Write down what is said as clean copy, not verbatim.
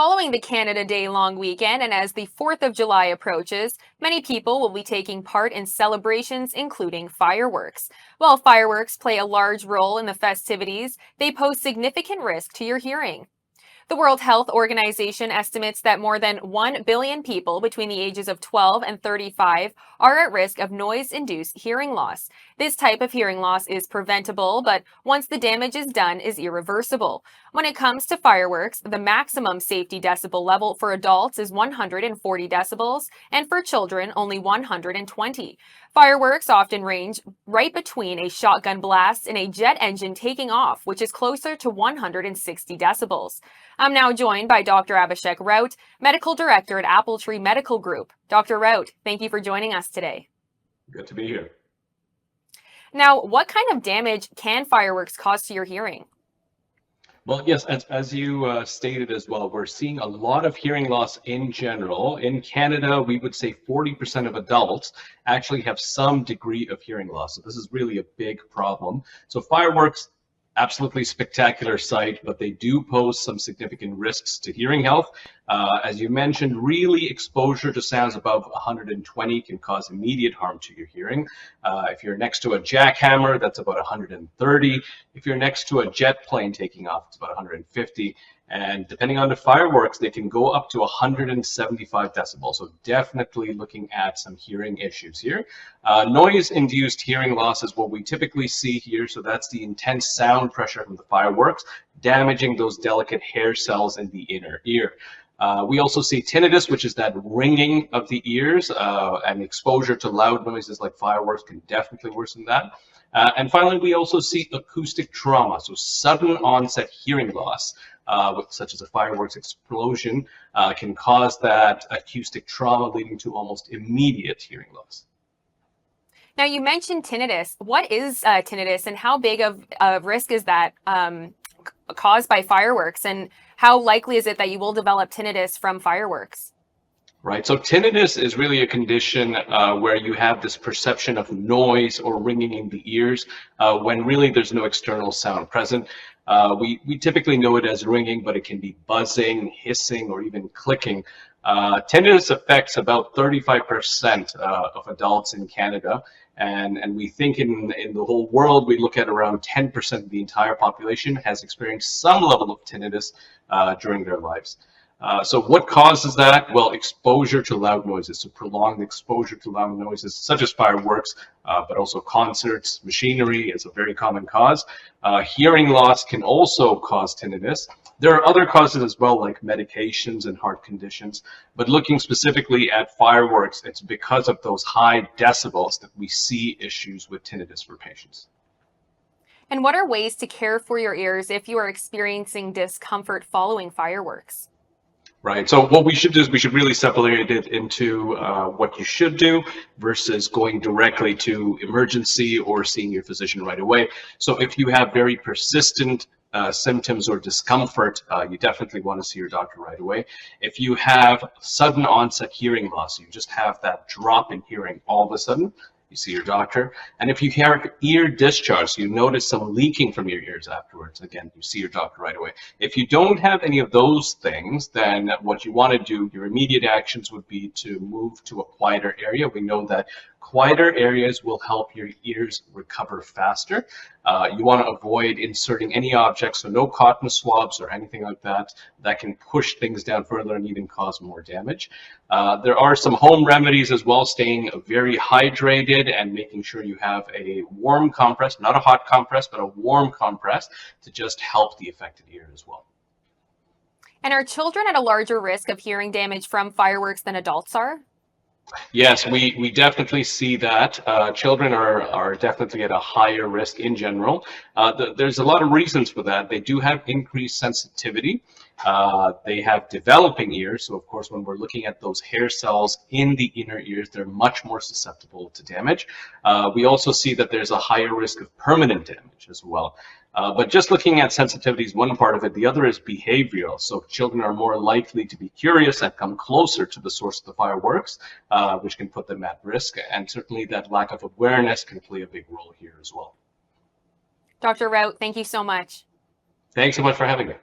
Following the Canada Day long weekend and as the 4th of July approaches, many people will be taking part in celebrations including fireworks. While fireworks play a large role in the festivities, they pose significant risk to your hearing. The World Health Organization estimates that more than 1 billion people between the ages of 12 and 35 are at risk of noise-induced hearing loss. This type of hearing loss is preventable, but once the damage is done, is irreversible. When it comes to fireworks, the maximum safety decibel level for adults is 140 decibels, and for children, only 120. Fireworks often range right between a shotgun blast and a jet engine taking off, which is closer to 160 decibels. I'm now joined by Dr. Abhishek Raut, Medical Director at Appletree Medical Group. Dr. Raut, thank you for joining us today. Good to be here. Now, what kind of damage can fireworks cause to your hearing? Well, yes, as you stated as well, we're seeing a lot of hearing loss in general. In Canada, we would say 40% of adults actually have some degree of hearing loss. So this is really a big problem. So fireworks, absolutely spectacular sight, but they do pose some significant risks to hearing health. As you mentioned, really exposure to sounds above 120 can cause immediate harm to your hearing. If you're next to a jackhammer, that's about 130. If you're next to a jet plane taking off, it's about 150. And depending on the fireworks, they can go up to 175 decibels. So definitely looking at some hearing issues here. Noise-induced hearing loss is what we typically see here. So that's the intense sound pressure from the fireworks, damaging those delicate hair cells in the inner ear. We also see tinnitus, which is that ringing of the ears, and exposure to loud noises like fireworks can definitely worsen that. And finally, we also see acoustic trauma, so sudden onset hearing loss, such as a fireworks explosion, can cause that acoustic trauma, leading to almost immediate hearing loss. Now, you mentioned tinnitus. What is tinnitus, and how big of a risk is that caused by fireworks, and how likely is it that you will develop tinnitus from fireworks? Right, so tinnitus is really a condition where you have this perception of noise or ringing in the ears when really there's no external sound present. We typically know it as ringing, but it can be buzzing, hissing, or even clicking. Tinnitus affects about 35% of adults in Canada, and we think in the whole world, we look at around 10% of the entire population has experienced some level of tinnitus during their lives. So what causes that? Well, exposure to loud noises, so prolonged exposure to loud noises such as fireworks, but also concerts, machinery is a very common cause. Hearing loss can also cause tinnitus. There are other causes as well, like medications and heart conditions, but looking specifically at fireworks, it's because of those high decibels that we see issues with tinnitus for patients. And what are ways to care for your ears if you are experiencing discomfort following fireworks? Right. So what we should do is we should really separate it into what you should do versus going directly to emergency or seeing your physician right away. So if you have very persistent symptoms or discomfort, you definitely want to see your doctor right away. If you have sudden onset hearing loss, you just have that drop in hearing all of a sudden, you see your doctor. And if you have ear discharge, you notice some leaking from your ears afterwards, again, you see your doctor right away. If you don't have any of those things, then what you want to do, your immediate actions would be to move to a quieter area. We know that quieter areas will help your ears recover faster. You want to avoid inserting any objects, so no cotton swabs or anything like that that can push things down further and even cause more damage. There are some home remedies as well, staying very hydrated and making sure you have a warm compress, not a hot compress, but a warm compress to just help the affected ear as well. And are children at a larger risk of hearing damage from fireworks than adults are? Yes, we definitely see that. Children are definitely at a higher risk in general. There's a lot of reasons for that. They do have increased sensitivity. They have developing ears, so of course when we're looking at those hair cells in the inner ears, they're much more susceptible to damage. We also see that there's a higher risk of permanent damage as well. But just looking at sensitivity is one part of it. The other is behavioral. So children are more likely to be curious and come closer to the source of the fireworks, which can put them at risk. And certainly that lack of awareness can play a big role here as well. Dr. Raut, thank you so much. Thanks so much for having me.